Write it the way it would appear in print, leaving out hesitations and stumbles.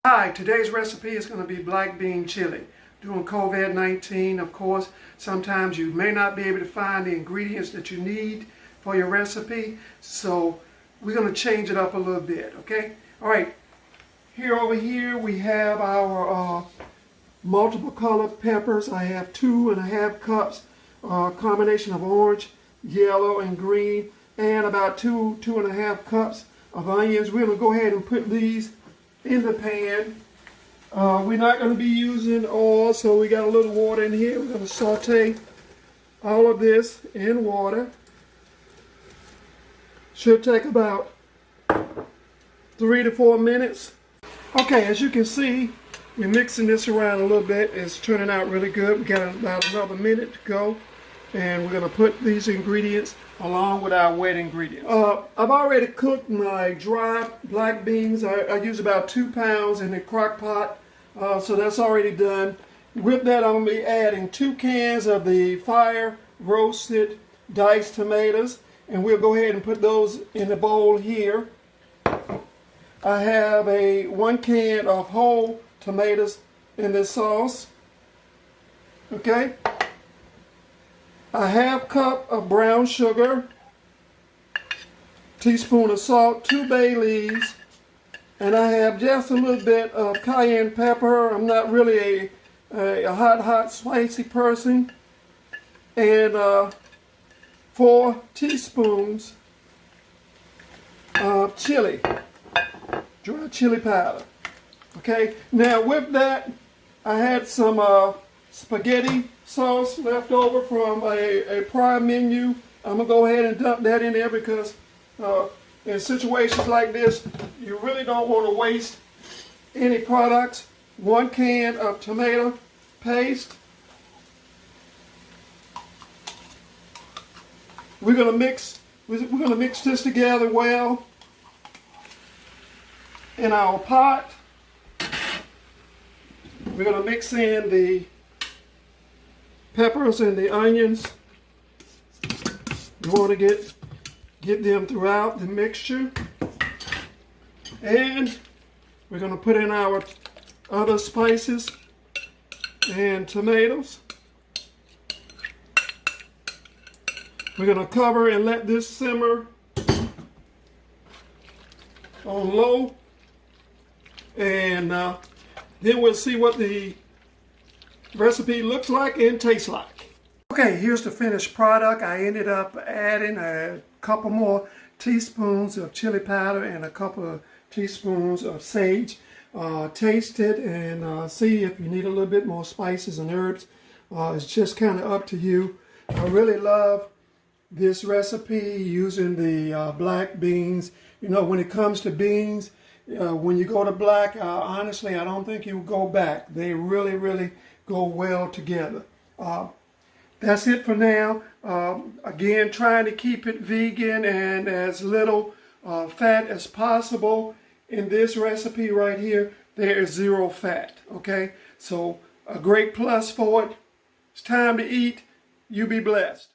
Hi, today's recipe is going to be black bean chili. During COVID-19, of course, sometimes you may not be able to find the ingredients that you need for your recipe, so we're going to change it up a little bit, okay? All right, over here we have our multiple colored peppers. I have 2½ cups, combination of orange, yellow, and green, and about 2½ cups of onions. We're going to go ahead and put these in the pan. We're not going to be using oil, so we got a little water in here. We're going to saute all of this in water. Should take about 3 to 4 minutes. Okay, as you can see, we're mixing this around a little bit. It's turning out really good. We got about another minute to go, and we're going to put these ingredients along with our wet ingredients. I've already cooked my dry black beans. I use about 2 pounds in the crock pot, so that's already done. With that, I'm going to be adding 2 cans of the fire roasted diced tomatoes, and we'll go ahead and put those in the bowl here. I have 1 can of whole tomatoes in this sauce. Okay. A ½ cup of brown sugar, teaspoon of salt, 2 bay leaves, and I have just a little bit of cayenne pepper. I'm not really a hot spicy person, and 4 teaspoons of chili, dry chili powder. Okay, now with that, I had some spaghetti sauce left over from a prior menu. I'm going to go ahead and dump that in there because in situations like this, you really don't want to waste any products. 1 can of tomato paste. We're going to mix this together well in our pot. We're going to mix in the peppers and the onions. You want to get them throughout the mixture. And we're going to put in our other spices and tomatoes. We're going to cover and let this simmer on low, and then we'll see what the recipe looks like and tastes like. Okay, here's the finished product. I ended up adding a couple more teaspoons of chili powder and a couple of teaspoons of sage. Taste it and see if you need a little bit more spices and herbs. It's just kind of up to you. I really love this recipe using the black beans. You know, when it comes to beans, when you go to black, honestly, I don't think you go back. They really go well together. That's it for now. Again, trying to keep it vegan and as little fat as possible. In this recipe right here, there is 0 fat. Okay, so a great plus for it. It's time to eat. You be blessed.